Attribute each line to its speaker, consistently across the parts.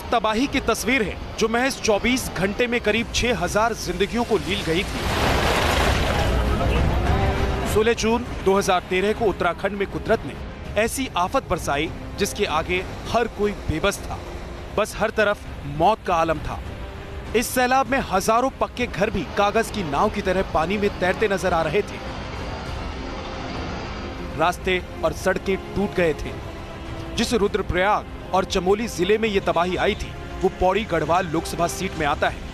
Speaker 1: तबाही की तस्वीर है जो महज 24 घंटे में करीब 6000 जिंदगियों को लील गई थी। 16 जून 2013 को उत्तराखंड में कुदरत ने ऐसी आफत बरसाई जिसके आगे हर कोई बेबस था। बस हर तरफ मौत का आलम था। इस सैलाब में हजारों पक्के घर भी कागज की नाव की तरह पानी में तैरते नजर आ रहे थे। रास्ते और सड़कें टूट गए थे। जिस रुद्रप्रयाग और चमोली जिले में यह तबाही आई थी वो पौड़ी गढ़वाल लोकसभा सीट में आता है।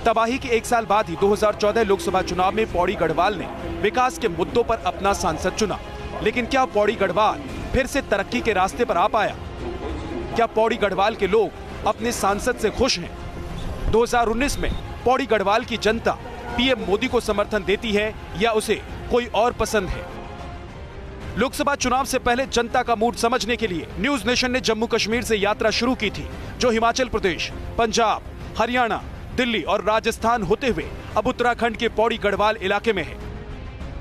Speaker 1: तबाही के एक साल बाद ही 2014 लोकसभा चुनाव में पौड़ी गढ़वाल ने विकास के मुद्दों पर अपना सांसद चुना। लेकिन क्या पौड़ी गढ़वाल फिर से तरक्की के रास्ते पर आ पाया? क्या पौड़ी गढ़वाल के लोग अपने सांसद से खुश हैं? 2019 में पौड़ी गढ़वाल की जनता पीएम मोदी को समर्थन देती है या उसे कोई और पसंद है? लोकसभा चुनाव से पहले जनता का मूड समझने के लिए न्यूज नेशन ने जम्मू कश्मीर से यात्रा शुरू की थी, जो हिमाचल प्रदेश, पंजाब, हरियाणा, दिल्ली और राजस्थान होते हुए अब उत्तराखंड के पौड़ी गढ़वाल इलाके में है।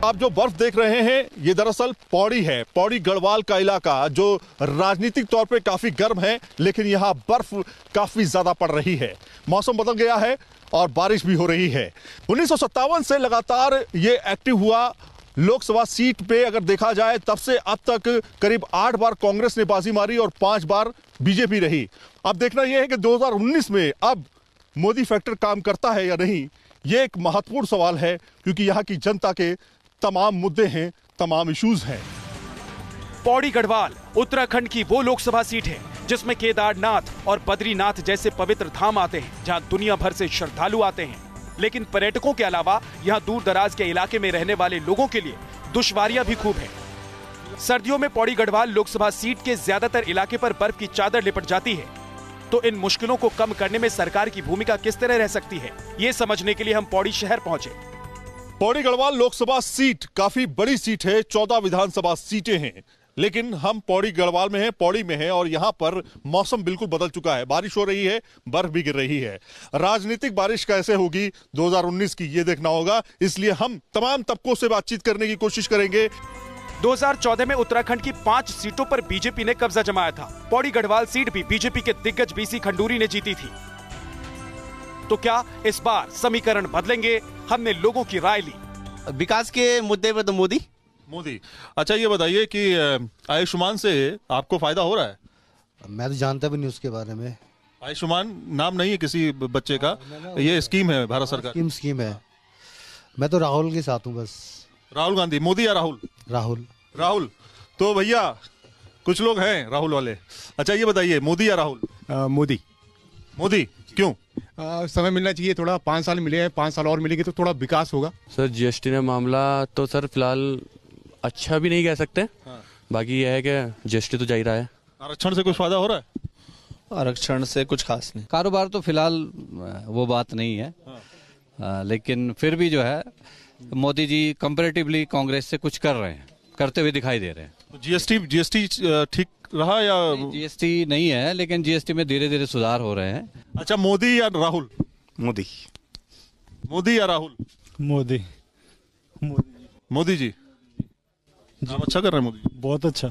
Speaker 2: आप जो बर्फ देख रहे हैं ये दरअसल पौड़ी है। पौड़ी गढ़वाल का इलाका जो राजनीतिक तौर पे काफी गर्म है, लेकिन यहाँ बर्फ काफी ज्यादा पड़ रही है। मौसम बदल गया है और बारिश भी हो रही है। 1957 से लगातार ये एक्टिव हुआ। लोकसभा सीट पे अगर देखा जाए तब से अब तक करीब 8 बार कांग्रेस ने बाजी मारी और 5 बार बीजेपी रही। अब देखना यह है कि 2019 में अब मोदी फैक्टर काम करता है या नहीं, ये एक महत्वपूर्ण सवाल है, क्योंकि यहाँ की जनता के तमाम मुद्दे हैं, तमाम इश्यूज हैं।
Speaker 1: पौड़ी गढ़वाल उत्तराखंड की वो लोकसभा सीट है जिसमें केदारनाथ और बद्रीनाथ जैसे पवित्र धाम आते हैं, जहां दुनिया भर से श्रद्धालु आते हैं। लेकिन पर्यटकों के अलावा यहां दूर दराज के इलाके में रहने वाले लोगों के लिए दुश्वारियां भी खूब हैं। सर्दियों में पौड़ी गढ़वाल लोकसभा सीट के ज्यादातर इलाके पर बर्फ की चादर लिपट जाती है। तो इन मुश्किलों को कम करने में सरकार की भूमिका किस तरह रह सकती है, ये समझने के लिए हम पौड़ी शहर पहुंचे।
Speaker 2: पौड़ी गढ़वाल लोकसभा सीट काफी बड़ी सीट है, 14 विधानसभा सीटें हैं, लेकिन हम पौड़ी गढ़वाल में हैं, पौड़ी में हैं और यहाँ पर मौसम बिल्कुल बदल चुका है। बारिश हो रही है, बर्फ भी गिर रही है। राजनीतिक बारिश कैसे होगी 2019 की, ये देखना होगा। इसलिए हम तमाम तबकों से बातचीत करने की कोशिश करेंगे।
Speaker 1: 2014 में उत्तराखंड की 5 सीटों पर बीजेपी ने कब्जा जमाया था। पौड़ी गढ़वाल सीट भी बीजेपी के दिग्गज बीसी खंडूरी ने जीती थी। तो क्या इस बार समीकरण बदलेंगे? हमने लोगों की राय ली।
Speaker 3: विकास के मुद्दे पर तो मोदी।
Speaker 2: अच्छा, ये बताइए कि आयुष्मान से आपको फायदा हो रहा है?
Speaker 4: मैं तो जानता भी नहीं उसके बारे में।
Speaker 2: आयुष्मान नाम नहीं है किसी बच्चे का, ये स्कीम है भारत सरकार।
Speaker 4: स्कीम है। मैं तो राहुल के साथ हूँ बस।
Speaker 2: राहुल गांधी, मोदी या राहुल? राहुल। तो भैया कुछ लोग हैं राहुल वाले। अच्छा, ये बताइए मोदी या राहुल? मोदी क्यों?
Speaker 5: समय मिलना चाहिए थोड़ा। 5 साल मिले हैं, 5 साल और मिलेंगे तो थोड़ा विकास होगा।
Speaker 6: सर जीएसटी ने मामला तो सर फिलहाल अच्छा भी नहीं कह सकते। बाकी यह है कि जीएसटी तो जा ही रहा है।
Speaker 2: आरक्षण से कुछ फायदा हो रहा है?
Speaker 3: आरक्षण से कुछ खास नहीं।
Speaker 7: कारोबार तो फिलहाल वो बात नहीं है। लेकिन फिर भी जो है मोदी जी कंपैरेटिवली कांग्रेस से कुछ कर रहे हैं, करते हुए दिखाई दे रहे हैं।
Speaker 2: जीएसटी ठीक रहा या?
Speaker 7: जीएसटी नहीं है, लेकिन जीएसटी में धीरे धीरे सुधार हो रहे हैं।
Speaker 2: अच्छा, मोदी या राहुल? मोदी या राहुल? मोदी जी काम अच्छा कर रहे हैं मोदी।
Speaker 4: बहुत अच्छा।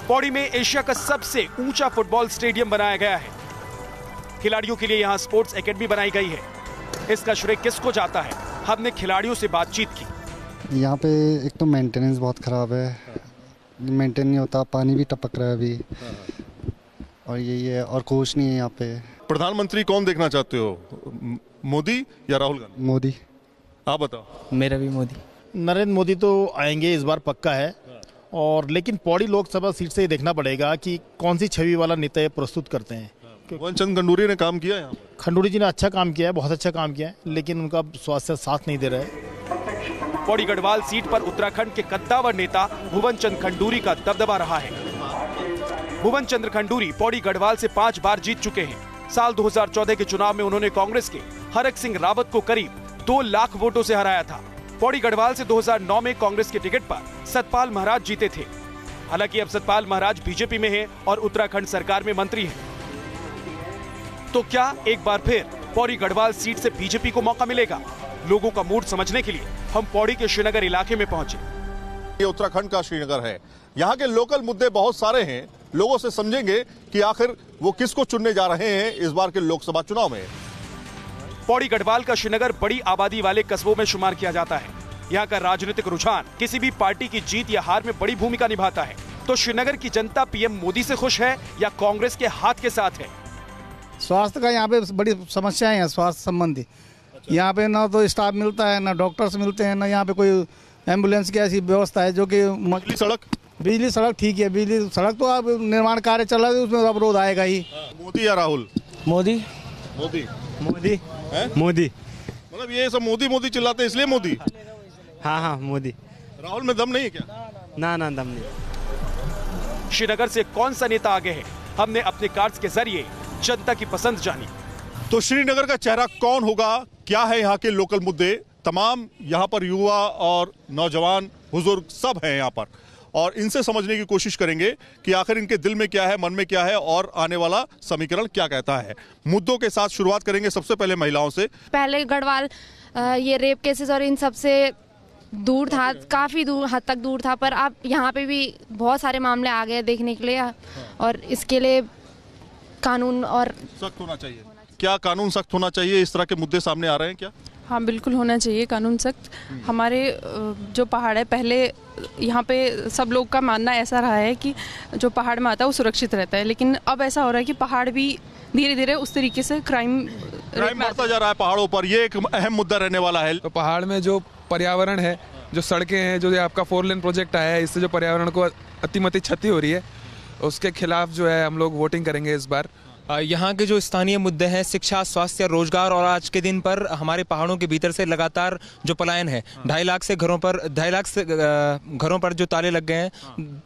Speaker 1: पौड़ी में एशिया का सबसे ऊंचा फुटबॉल स्टेडियम बनाया गया है। खिलाड़ियों के लिए यहाँ स्पोर्ट्स एकेडमी बनाई गई है। इसका श्रेय किसको जाता है? हमने खिलाड़ियों से बातचीत की।
Speaker 4: यहाँ पे एक तो मेंटेनेंस बहुत खराब है, मेंटेन नहीं होता, पानी भी टपक रहा है अभी, और यही है। और कोच नहीं है यहाँ पे।
Speaker 2: प्रधानमंत्री कौन देखना चाहते हो, मोदी या राहुल गांधी?
Speaker 4: मोदी।
Speaker 2: आप बताओ।
Speaker 3: मेरा भी मोदी।
Speaker 8: नरेंद्र मोदी तो आएंगे इस बार, पक्का है। और लेकिन पौड़ी लोकसभा सीट से देखना पड़ेगा कि कौन सी छवि वाला नेता प्रस्तुत करते हैं।
Speaker 2: भुवनचंद खंडूरी ने काम किया यहाँ?
Speaker 8: खंडूरी जी ने अच्छा काम किया है, बहुत अच्छा काम किया है, लेकिन उनका स्वास्थ्य साथ नहीं दे रहा है।
Speaker 1: पौड़ी गढ़वाल सीट पर उत्तराखंड के कद्दावर नेता भुवनचंद खंडूरी का दबदबा रहा है। भुवनचंद्र खंडूरी पौड़ी गढ़वाल से 5 बार जीत चुके हैं। साल 2014 के चुनाव में उन्होंने कांग्रेस के हरक सिंह रावत को करीब 2 लाख वोटों से हराया था। पौड़ी गढ़वाल से 2009 में कांग्रेस के टिकट पर सतपाल महाराज जीते थे। हालांकि अब सतपाल महाराज बीजेपी में हैं और उत्तराखंड सरकार में मंत्री हैं। तो क्या एक बार फिर पौड़ी गढ़वाल सीट से बीजेपी को मौका मिलेगा? लोगों का मूड समझने के लिए हम पौड़ी के श्रीनगर इलाके में पहुंचे।
Speaker 2: ये उत्तराखंड का श्रीनगर है। यहाँ के लोकल मुद्दे बहुत सारे हैं। लोगों से समझेंगे कि आखिर वो किसको चुनने जा रहे हैं इस बार के लोकसभा चुनाव में।
Speaker 1: पौड़ी गढ़वाल का श्रीनगर बड़ी आबादी वाले कस्बों में शुमार किया जाता है। यहाँ का राजनीतिक रुझान किसी भी पार्टी की जीत या हार में बड़ी भूमिका निभाता है। तो श्रीनगर की जनता पीएम मोदी से खुश है या कांग्रेस के हाथ के साथ है?
Speaker 9: स्वास्थ्य का यहाँ पे बड़ी समस्याएं हैं, स्वास्थ्य संबंधी। यहाँ पे ना तो स्टाफ मिलता है, ना डॉक्टर्स मिलते हैं, ना यहाँ पे कोई एम्बुलेंस की ऐसी व्यवस्था है जो कि बिजली सड़क ठीक है, बिजली सड़क तो अब निर्माण कार्य चल रहा है, उसमें अवरोध आएगा ही।
Speaker 2: मोदी या राहुल?
Speaker 9: मोदी।
Speaker 2: मोदी
Speaker 9: मोदी
Speaker 2: है?
Speaker 9: मोदी।
Speaker 2: मतलब ये सब मोदी मोदी चिल्लाते हैं इसलिए मोदी?
Speaker 9: हाँ मोदी।
Speaker 2: राहुल में दम नहीं है क्या?
Speaker 9: ना दम नहीं।
Speaker 1: श्रीनगर से कौन सा नेता आगे है, हमने अपने कार्ड्स के जरिए जनता की पसंद जानी।
Speaker 2: तो श्रीनगर का चेहरा कौन होगा, क्या है यहाँ के लोकल मुद्दे, तमाम यहाँ पर युवा और नौजवान बुजुर्ग सब हैं यहाँ पर, और इनसे समझने की कोशिश करेंगे कि आखिर इनके दिल में क्या है, मन में क्या है और आने वाला समीकरण क्या कहता है। मुद्दों के साथ शुरुआत करेंगे सबसे पहले महिलाओं से।
Speaker 10: पहले गढ़वाल ये रेप केसेस और इन सब से दूर था, काफ़ी दूर हद तक दूर था, पर अब यहाँ पे भी बहुत सारे मामले आ गए देखने के लिए, और इसके लिए कानून और
Speaker 2: सख्त होना चाहिए। क्या कानून सख्त होना चाहिए? इस तरह के मुद्दे सामने आ रहे हैं क्या?
Speaker 11: हाँ, बिल्कुल होना चाहिए कानून सख्त। हमारे जो पहाड़ है, पहले यहाँ पे सब लोग का मानना ऐसा रहा है कि जो पहाड़ में आता है वो सुरक्षित रहता है, लेकिन अब ऐसा हो रहा है कि पहाड़ भी धीरे धीरे उस तरीके से क्राइम
Speaker 2: बढ़ता जा रहा है पहाड़ों पर। ये एक अहम मुद्दा रहने वाला है।
Speaker 12: तो पहाड़ में जो पर्यावरण है, जो सड़कें हैं, जो आपका 4 लेन प्रोजेक्ट आया है, इससे जो पर्यावरण को अतिमति क्षति हो रही है, उसके खिलाफ जो है हम लोग वोटिंग करेंगे इस बार।
Speaker 13: यहाँ के जो स्थानीय मुद्दे हैं, शिक्षा, स्वास्थ्य, रोजगार, और आज के दिन पर हमारे पहाड़ों के भीतर से लगातार जो पलायन है, 2.5 लाख से घरों पर जो ताले लग गए हैं,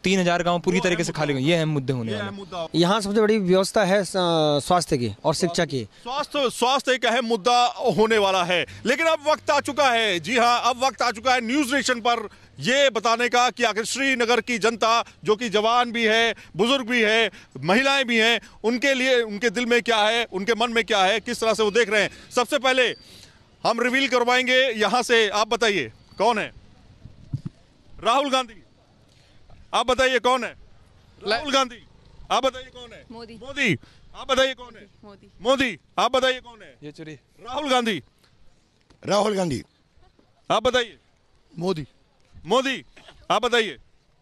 Speaker 13: 3000 गांव पूरी तरीके से खाली गए, ये अहम मुद्दे होने वाले।
Speaker 14: यहाँ सबसे बड़ी व्यवस्था है स्वास्थ्य की और शिक्षा की।
Speaker 2: स्वास्थ्य एक अहम मुद्दा होने वाला है, लेकिन अब वक्त आ चुका है, जी हाँ, अब वक्त आ चुका है न्यूज नेशन पर ये बताने का कि आखिर श्रीनगर की जनता, जो कि जवान भी है, बुजुर्ग भी है, महिलाएं भी हैं, उनके लिए उनके दिल में क्या है, उनके मन में क्या है, किस तरह से वो देख रहे हैं। सबसे पहले हम रिवील करवाएंगे यहां से। आप बताइए कौन है? राहुल गांधी। आप बताइए कौन है? राहुल गांधी। आप बताइए कौन है?
Speaker 11: मोदी।
Speaker 2: मोदी। आप बताइए कौन है?
Speaker 11: मोदी।
Speaker 2: मोदी। आप बताइए कौन है?
Speaker 12: ये चुरी।
Speaker 2: राहुल गांधी।
Speaker 15: राहुल गांधी।
Speaker 2: आप बताइए।
Speaker 15: मोदी।
Speaker 2: मोदी। आप बताइए।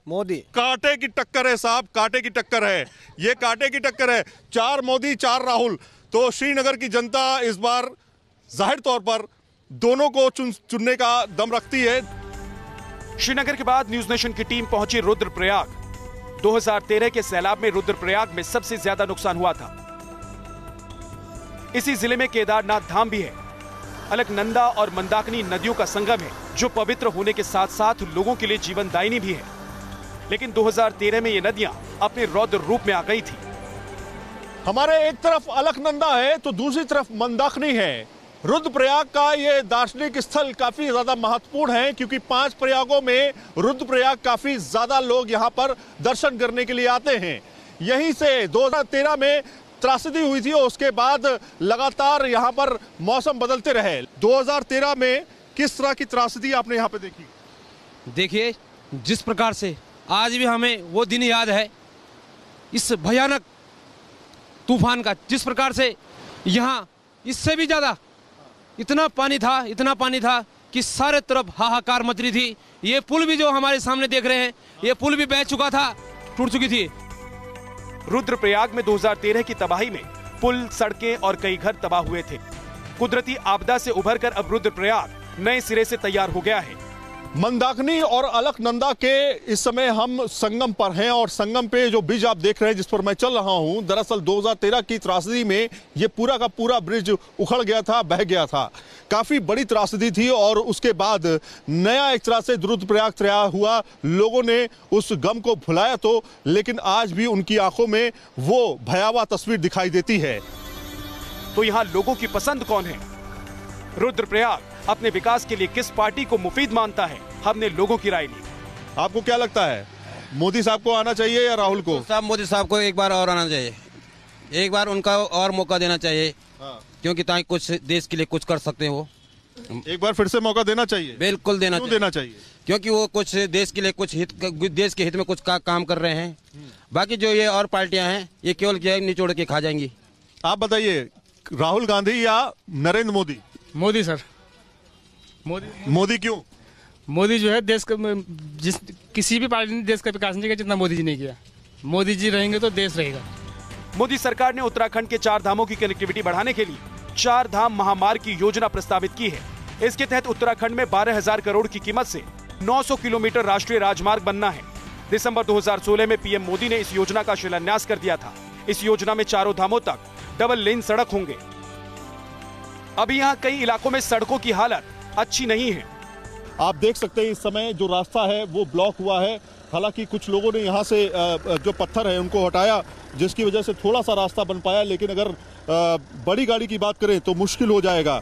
Speaker 14: मोदी।
Speaker 2: कांटे की टक्कर है साहब, कांटे की टक्कर है, ये कांटे की टक्कर है। 4 मोदी 4 राहुल। तो श्रीनगर की जनता इस बार जाहिर तौर पर दोनों को चुनने का दम रखती है।
Speaker 1: श्रीनगर के बाद न्यूज नेशन की टीम पहुंची रुद्रप्रयाग। 2013 के सैलाब में रुद्रप्रयाग में सबसे ज्यादा नुकसान हुआ था। इसी जिले में केदारनाथ धाम भी है। अलकनंदा और मंदाकिनी नदियों का संगम है, जो पवित्र होने के साथ साथ लोगों के लिए जीवनदायिनी भी है। लेकिन 2013 में ये नदियां अपने रौद्र रूप में आ गई थी।
Speaker 2: हमारे एक तरफ अलकनंदा है तो दूसरी तरफ मंदाकिनी है। रुद्रप्रयाग का ये दार्शनिक स्थल काफी ज्यादा महत्वपूर्ण है, क्योंकि 5 प्रयागों में रुद्रप्रयाग काफी ज्यादा लोग यहाँ पर दर्शन करने के लिए आते हैं। यहीं से 2013 में त्रासदी हुई थी और उसके बाद लगातार यहाँ पर मौसम बदलते रहे। 2013 में किस तरह की त्रासदी आपने यहाँ पे देखी?
Speaker 16: देखिए, जिस प्रकार से आज भी हमें वो दिन याद है, इस भयानक तूफान का, जिस प्रकार से यहाँ इससे भी ज्यादा इतना पानी था कि सारे तरफ हाहाकार मच रही थी। ये पुल भी जो हमारे सामने देख रहे हैं, ये पुल भी बह चुका था, टूट चुकी थी।
Speaker 1: रुद्रप्रयाग में 2013 की तबाही में पुल, सड़कें और कई घर तबाह हुए थे। कुदरती आपदा से उभरकर अब रुद्रप्रयाग नए सिरे से तैयार हो गया है।
Speaker 2: मंदाकिनी और अलकनंदा के इस समय हम संगम पर हैं, और संगम पे जो ब्रिज आप देख रहे हैं जिस पर मैं चल रहा हूं, दरअसल 2013 की त्रासदी में ये पूरा का पूरा ब्रिज उखड़ गया था, बह गया था। काफी बड़ी त्रासदी थी, और उसके बाद नया एक तरह से रुद्रप्रयाग तैयार हुआ। लोगों ने उस गम को भुलाया तो, लेकिन आज भी उनकी आंखों में वो भयावह तस्वीर दिखाई देती है।
Speaker 1: तो यहाँ लोगों की पसंद कौन है? रुद्रप्रयाग अपने विकास के लिए किस पार्टी को मुफीद मानता है? हमने लोगों की राय ली।
Speaker 2: आपको क्या लगता है, मोदी साहब को आना चाहिए या राहुल को?
Speaker 16: साहब, मोदी साहब को एक बार और आना चाहिए, एक बार उनका और मौका देना चाहिए। क्योंकि ताकि कुछ देश के लिए कुछ कर सकते हैं वो।
Speaker 2: एक बार फिर से मौका देना चाहिए।
Speaker 16: बिल्कुल देना
Speaker 2: चाहिए
Speaker 16: क्योंकि वो कुछ देश के लिए कुछ देश के हित में कुछ काम कर रहे हैं। बाकी जो ये और पार्टियां हैं ये केवल निचोड़ के खा जाएंगी।
Speaker 2: आप बताइए, राहुल गांधी या नरेंद्र मोदी?
Speaker 17: मोदी सर।
Speaker 2: मोदी क्यों?
Speaker 17: मोदी जो है देश का किसी भी पार्टी ने देश का विकास नहीं किया जितना मोदी जी ने किया। मोदी जी रहेंगे तो देश रहेगा।
Speaker 1: मोदी सरकार ने उत्तराखंड के 4 धामों की कनेक्टिविटी बढ़ाने के लिए 4 धाम महामार्ग की योजना प्रस्तावित की है। इसके तहत उत्तराखंड में 12,000 करोड़ की कीमत से 900 किलोमीटर राष्ट्रीय राजमार्ग बनना है। दिसंबर 2016 में पीएम मोदी ने इस योजना का शिलान्यास कर दिया था। इस योजना में चारों धामों तक डबल लेन सड़क होंगे। अभी यहाँ कई इलाकों में सड़कों की हालत अच्छी नहीं है।
Speaker 2: आप देख सकते हैं इस समय जो रास्ता है वो ब्लॉक हुआ है। हालांकि कुछ लोगों ने यहाँ से जो पत्थर है उनको हटाया, जिसकी वजह से थोड़ा सा रास्ता बन पाया, लेकिन अगर बड़ी गाड़ी की बात करें तो मुश्किल हो जाएगा।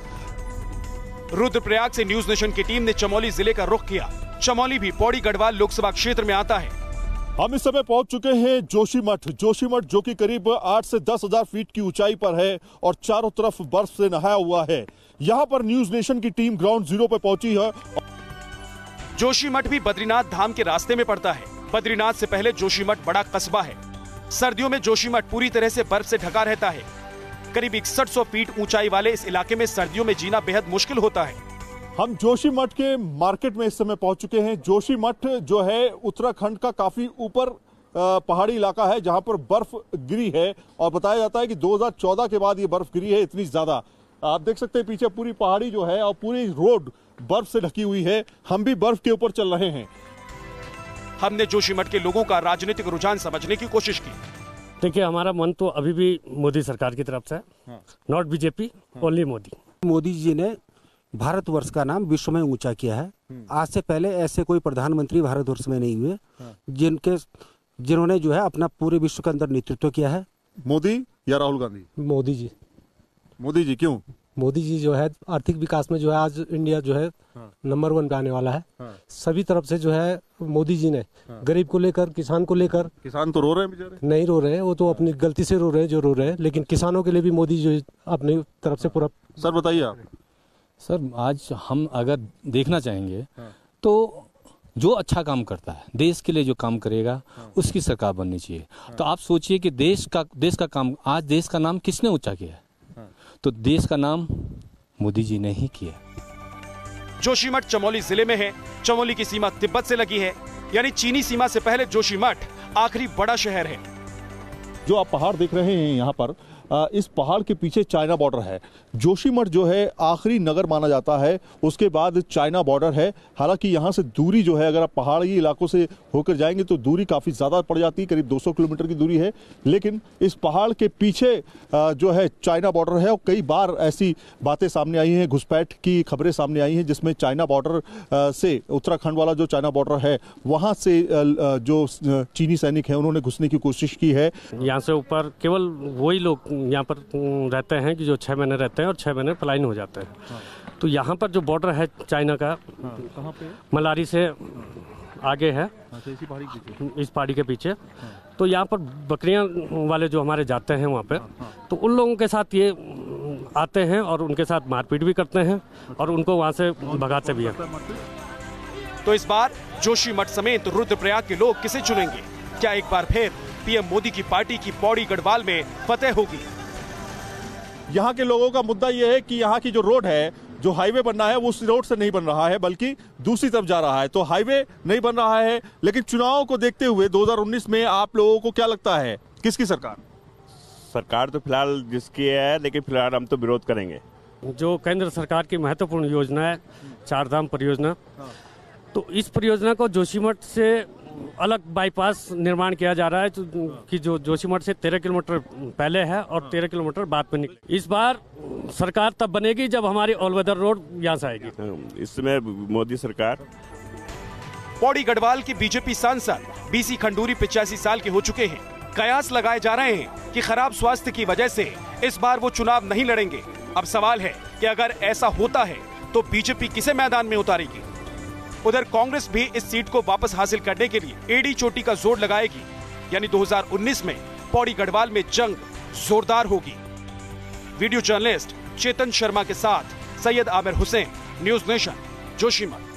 Speaker 1: रुद्रप्रयाग से न्यूज नेशन की टीम ने चमोली जिले का रुख किया। चमोली भी पौड़ी गढ़वाल लोकसभा क्षेत्र में आता है।
Speaker 2: हम इस समय पहुंच चुके हैं जोशीमठ जो कि करीब 8 से 10,000 फीट की ऊंचाई पर है और चारों तरफ बर्फ से नहाया हुआ है। यहाँ पर न्यूज नेशन की टीम ग्राउंड जीरो पर पहुंची है।
Speaker 1: जोशीमठ भी बद्रीनाथ धाम के रास्ते में पड़ता है। बद्रीनाथ से पहले जोशीमठ बड़ा कस्बा है। सर्दियों में जोशीमठ पूरी तरह से बर्फ से ढका रहता है। करीब 6100 फीट ऊंचाई वाले इस इलाके में सर्दियों में जीना बेहद मुश्किल होता है।
Speaker 2: हम जोशीमठ के मार्केट में इस समय पहुंच चुके हैं। जोशीमठ जो है उत्तराखंड का काफी ऊपर पहाड़ी इलाका है जहां पर बर्फ गिरी है और बताया जाता है कि 2014 के बाद ये बर्फ गिरी है इतनी ज्यादा। आप देख सकते हैं पीछे पूरी पहाड़ी जो है और पूरी रोड बर्फ से ढकी हुई है। हम भी बर्फ के ऊपर चल रहे हैं।
Speaker 1: हमने जोशीमठ के लोगों का राजनीतिक रुझान समझने की कोशिश की।
Speaker 18: देखिए, हमारा मन तो अभी भी मोदी सरकार की तरफ से है। Not BJP, only Modi.
Speaker 19: Modi ji ने भारतवर्ष का नाम विश्व में ऊंचा किया है। आज से पहले ऐसे कोई प्रधानमंत्री भारतवर्ष में नहीं हुए जिन्होंने जो है अपना पूरे विश्व के अंदर नेतृत्व किया है।
Speaker 2: मोदी या राहुल गांधी?
Speaker 19: मोदी जी।
Speaker 2: मोदी जी क्यों?
Speaker 19: मोदी जी जो है आर्थिक विकास में जो है आज इंडिया जो है नंबर 1 पे आने वाला है। सभी तरफ से जो है मोदी जी ने गरीब को लेकर, किसान को लेकर।
Speaker 2: किसान तो रो रहे हैं बेचारे।
Speaker 19: नहीं रो रहे हैं, वो तो अपनी गलती से रो रहे हैं जो रो रहे हैं, लेकिन किसानों के लिए भी मोदी जो अपनी तरफ से पूरा।
Speaker 2: सर बताइए आप।
Speaker 20: सर आज हम अगर देखना चाहेंगे तो जो अच्छा काम करता है, देश के लिए जो काम करेगा उसकी सरकार बननी चाहिए। तो आप सोचिए कि देश का काम, आज देश का नाम किसने ऊंचा किया है? तो देश का नाम मोदी जी ने ही किया।
Speaker 1: जोशीमठ चमोली जिले में है। चमोली की सीमा तिब्बत से लगी है, यानी चीनी सीमा से पहले जोशीमठ आखिरी बड़ा शहर है।
Speaker 2: जो आप पहाड़ देख रहे हैं यहाँ पर, इस पहाड़ के पीछे चाइना बॉर्डर है। जोशीमठ जो है आखिरी नगर माना जाता है, उसके बाद चाइना बॉर्डर है। हालांकि यहाँ से दूरी जो है, अगर आप पहाड़ी इलाकों से होकर जाएंगे तो दूरी काफ़ी ज़्यादा पड़ जाती है, करीब 200 किलोमीटर की दूरी है। लेकिन इस पहाड़ के पीछे जो है चाइना बॉर्डर है और कई बार ऐसी बातें सामने आई हैं, घुसपैठ की खबरें सामने आई हैं, जिसमें चाइना बॉर्डर से उत्तराखंड वाला जो चाइना बॉर्डर है वहाँ से जो चीनी सैनिक हैं उन्होंने घुसने की कोशिश की है।
Speaker 18: यहाँ से ऊपर केवल वही लोग यहाँ पर रहते हैं कि जो 6 महीने रहते हैं और 6 महीने पलायन हो जाते हैं। तो यहाँ पर जो बॉर्डर है चाइना का,
Speaker 2: कहाँ पे?
Speaker 18: मलारी से आगे है, इस पहाड़ी के पीछे। तो यहाँ पर बकरियाँ वाले जो हमारे जाते हैं वहाँ पे, तो उन लोगों के साथ ये आते हैं और उनके साथ मारपीट भी करते हैं और उनको वहाँ से भगाते भी हैं।
Speaker 1: तो इस बार जोशीमठ समेत रुद्रप्रयाग के लोग किसे चुनेंगे? क्या एक बार फिर पीएम मोदी की पार्टी की पौड़ी गढ़वाल में फतेह होगी?
Speaker 2: यहाँ के लोगों का मुद्दा यह है कि यहाँ की जो रोड है, जो हाईवे बनना है वो उस रोड से नहीं बन रहा है, बल्कि दूसरी तरफ जा रहा है। तो हाईवे नहीं बन रहा है। लेकिन चुनाव को देखते हुए 2019 में आप लोगों को क्या लगता है, किसकी सरकार?
Speaker 21: सरकार तो फिलहाल जिसकी है, लेकिन फिलहाल हम तो विरोध करेंगे।
Speaker 18: जो केंद्र सरकार की महत्वपूर्ण योजना है चारधाम परियोजना, तो इस परियोजना को जोशीमठ से अलग बाईपास निर्माण किया जा रहा है कि जो जोशीमठ से 13 किलोमीटर पहले है और 13 किलोमीटर बाद में निकले। इस बार सरकार तब बनेगी जब हमारी ऑल वेदर रोड यहाँ से आएगी।
Speaker 21: इस समय मोदी सरकार।
Speaker 1: पौड़ी गढ़वाल की बीजेपी सांसद बीसी खंडूरी 85 साल के हो चुके हैं। कयास लगाए जा रहे हैं कि खराब स्वास्थ्य की वजह से इस बार वो चुनाव नहीं लड़ेंगे। अब सवाल है कि अगर ऐसा होता है तो बीजेपी किसे मैदान में उतारेगी? उधर कांग्रेस भी इस सीट को वापस हासिल करने के लिए एड़ी चोटी का जोर लगाएगी, यानी 2019 में पौड़ी गढ़वाल में जंग जोरदार होगी। वीडियो जर्नलिस्ट चेतन शर्मा के साथ सैयद आमिर हुसैन, न्यूज नेशन, जोशीमठ।